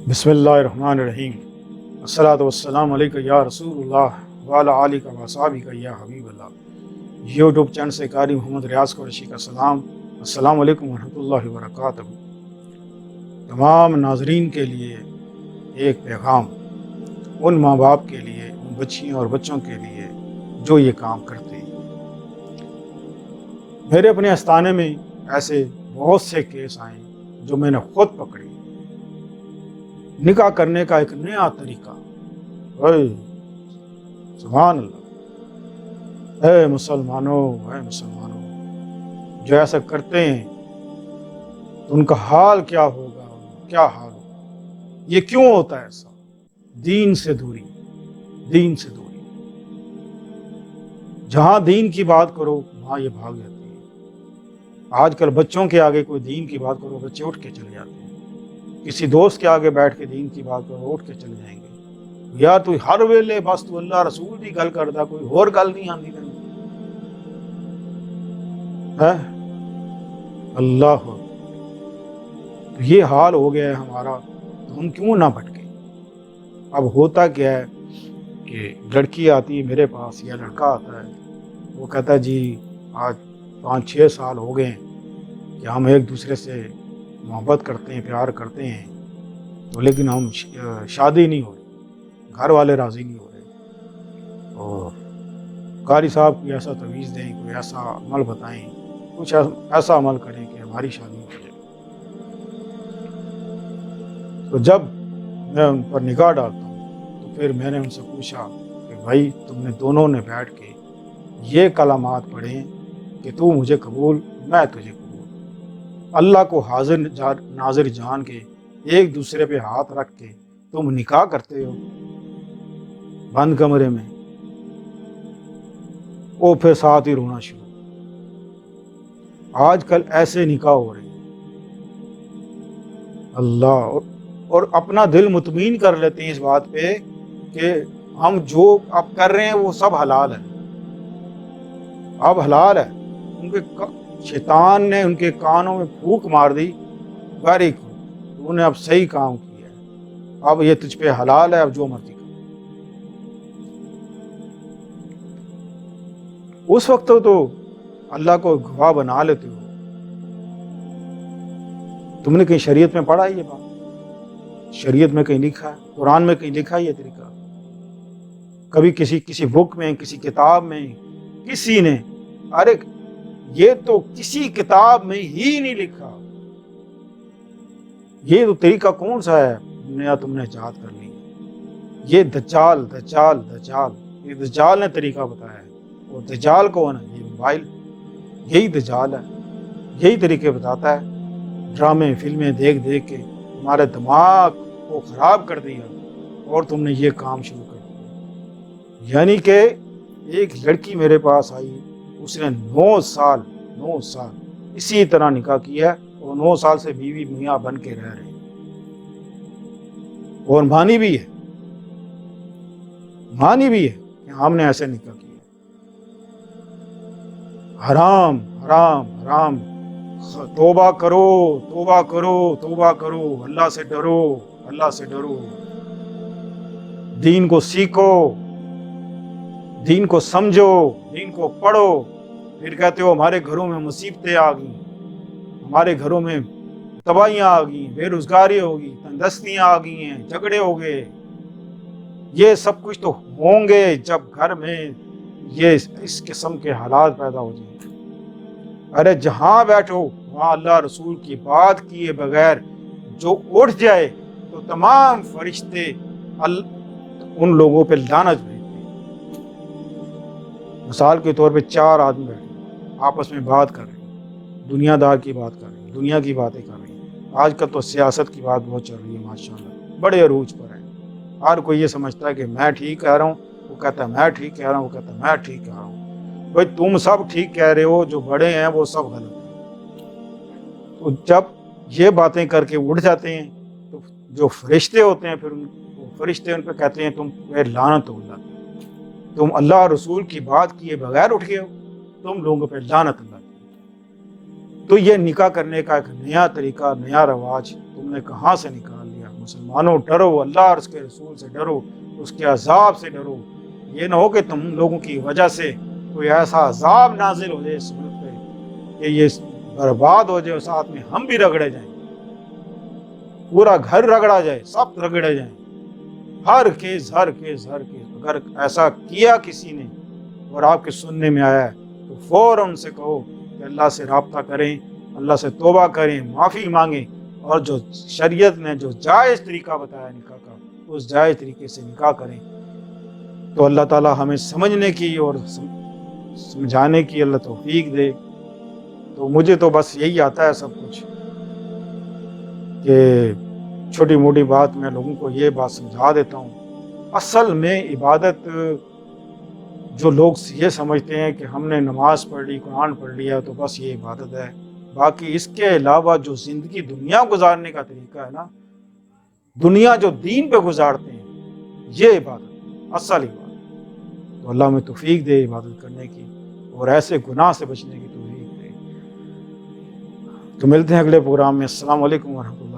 بسم اللہ الرحمن الرحیم الصلاۃ والسلام علیکہ یا رسول اللہ وعلی آلہ و صحابہ یا حبیب اللہ۔ یوٹیوب چینل سے قاری محمد ریاض قریشی کا سلام، السلام علیکم ورحمۃ اللہ وبرکاتہ۔ تمام ناظرین کے لیے ایک پیغام، ان ماں باپ کے لیے، ان بچیوں اور بچوں کے لیے جو یہ کام کرتے ہیں۔ میرے اپنے استانے میں ایسے بہت سے کیس آئے جو میں نے خود پکڑے۔ نکاح کرنے کا ایک نیا طریقہ، سبحان اللہ، اے مسلمانوں جو ایسا کرتے ہیں تو ان کا حال کیا ہوگا، کیا حال ہوگا؟ یہ کیوں ہوتا ہے ایسا؟ دین سے دوری، دین سے دوری۔ جہاں دین کی بات کرو وہاں یہ بھاگ جاتے ہیں۔ آج کل بچوں کے آگے کوئی دین کی بات کرو، بچے اٹھ کے چلے جاتے ہیں۔ کسی دوست کے آگے بیٹھ کے دین کی بات کرو، اٹھ کے چلے جائیں گے۔ یا تو ہر ویلے بس تو اللہ رسول کی گل کرتا، کوئی اور گل نہیں آتی ہے۔ اللہ، تو یہ حال ہو گیا ہے ہمارا، تو ہم کیوں نہ بھٹکے؟ اب ہوتا کیا ہے کہ لڑکی آتی ہے میرے پاس یا لڑکا آتا ہے، وہ کہتا ہے جی آج 5-6 سال ہو گئے ہیں کہ ہم ایک دوسرے سے محبت کرتے ہیں، پیار کرتے ہیں، تو لیکن ہم شادی نہیں ہو رہی، گھر والے راضی نہیں ہو رہے، اور قاری صاحب کوئی ایسا تویز دیں، کوئی ایسا عمل بتائیں، کچھ ایسا عمل کریں کہ ہماری شادی ہو جائے۔ تو جب میں ان پر نگاہ ڈالتا ہوں تو پھر میں نے ان سے پوچھا کہ بھائی تم نے دونوں نے بیٹھ کے یہ کلمات پڑھیں کہ تو مجھے قبول، میں تجھے قبول، اللہ کو حاضر ناظر جان کے ایک دوسرے پہ ہاتھ رکھ کے تم نکاح کرتے ہو بند کمرے میں، وہ پھر ساتھ ہی رونا شروع۔ آج کل ایسے نکاح ہو رہے ہیں، اللہ، اور اپنا دل مطمئن کر لیتے ہیں اس بات پہ کہ ہم جو اب کر رہے ہیں وہ سب حلال ہے، اب حلال ہے۔ ان کے شیطان نے ان کے کانوں میں پھونک مار دی، ویری گڈ، تو نے اب صحیح کام کیا ہے، اب یہ تجھ پہ حلال ہے، اب جو مرضی کر۔ اس وقت تو اللہ کو گواہ بنا لیتے ہو۔ تم نے کہیں شریعت میں پڑھا یہ بات؟ شریعت میں کہیں لکھا ہے؟ قرآن میں کہیں لکھا ہے یہ طریقہ؟ کبھی کسی بک میں، کسی کتاب میں کسی نے، ارے یہ تو کسی کتاب میں ہی نہیں لکھا، یہ تو طریقہ کون سا ہے نیا تم نے ایجاد کر لی؟ یہ دجال یہ دجال نے طریقہ بتایا ہے، اور دجال کون ہے؟ یہ موبائل، یہی دجال ہے، یہی طریقے بتاتا ہے۔ ڈرامے فلمیں دیکھ دیکھ کے تمہارے دماغ کو خراب کر دیا اور تم نے یہ کام شروع کر دیا۔ یعنی کہ ایک لڑکی میرے پاس آئی، اس نے 9 سال اسی طرح نکاح کیا ہے، اور 9 سال سے بیوی میاں بن کے رہ رہے ہیں، اور مانی بھی ہے کہ ہم نے ایسے نکاح کیا۔ حرام حرام حرام، توبہ کرو، اللہ سے ڈرو، دین کو سیکھو، دین کو سمجھو، دین کو پڑھو۔ پھر کہتے ہو ہمارے گھروں میں مصیبتیں آ گئیں، ہمارے گھروں میں تباہیاں آ گئی، بے روزگاری ہوگی، تندرستیاں آ گئی ہیں، جھگڑے ہو گئے۔ یہ سب کچھ تو ہوں گے جب گھر میں یہ اس قسم کے حالات پیدا ہو جائیں۔ ارے جہاں بیٹھو وہاں اللہ رسول کی بات کیے بغیر جو اٹھ جائے تو تمام فرشتے ان لوگوں پہ لعنت بھیجتے ہیں۔ مثال کے طور پہ 4 آدمی بیٹھے آپس میں بات کر رہے ہیں، دنیا دار کی بات کر رہے ہیں، دنیا کی باتیں کر رہے ہیں۔ آج کل تو سیاست کی بات بہت چل رہی ہے، ماشاءاللہ بڑے عروج پر ہے۔ ہر کوئی یہ سمجھتا ہے کہ میں ٹھیک کہہ رہا ہوں، وہ کہتا ہے میں ٹھیک کہہ رہا ہوں، وہ کہتا ہے میں ٹھیک کہہ رہا ہوں۔ بھائی تم سب ٹھیک کہہ رہے ہو، جو بڑے ہیں وہ سب غلط ہیں۔ تو جب یہ باتیں کر کے اٹھ جاتے ہیں تو جو فرشتے ہوتے ہیں پھر فرشتے ان پہ کہتے ہیں تم پہ لعنت ہو اللہ کی، تم اللہ رسول کی بات کیے بغیر اٹھ گئے ہو، تم لوگوں پہ لعنت اللہ کی۔ تو یہ نکاح کرنے کا ایک نیا طریقہ، نیا رواج تم نے کہاں سے نکال لیا؟ مسلمانوں ڈرو، اللہ اور اس کے رسول سے ڈرو، اس کے عذاب سے ڈرو. یہ نہ ہو کہ تم لوگوں کی وجہ سے کوئی ایسا عذاب نازل ہو جائے اس ملک پہ کہ یہ برباد ہو جائے اور ساتھ میں ہم بھی رگڑے جائیں، پورا گھر رگڑا جائے، سب رگڑے جائیں. ہر کیس اگر ایسا کیا کسی نے اور آپ کے سننے میں آیا ہے تو فوراً ان سے کہو کہ اللہ سے رابطہ کریں، اللہ سے توبہ کریں، معافی مانگیں، اور جو شریعت نے جو جائز طریقہ بتایا نکاح کا اس جائز طریقے سے نکاح کریں. تو اللہ تعالیٰ ہمیں سمجھنے کی اور سمجھانے کی اللہ توفیق دے. تو مجھے تو بس یہی آتا ہے سب کچھ کہ چھوٹی موٹی بات میں لوگوں کو یہ بات سمجھا دیتا ہوں. اصل میں عبادت جو لوگ یہ سمجھتے ہیں کہ ہم نے نماز پڑھ لی، قرآن پڑھ لیا تو بس یہ عبادت ہے. باقی اس کے علاوہ جو زندگی دنیا گزارنے کا طریقہ ہے نا، دنیا جو دین پہ گزارتے ہیں، یہ عبادت اصل عبادت. تو اللہ میں توفیق دے عبادت کرنے کی اور ایسے گناہ سے بچنے کی توفیق دے. تو ملتے ہیں اگلے پروگرام میں. السلام علیکم ورحمۃ اللہ.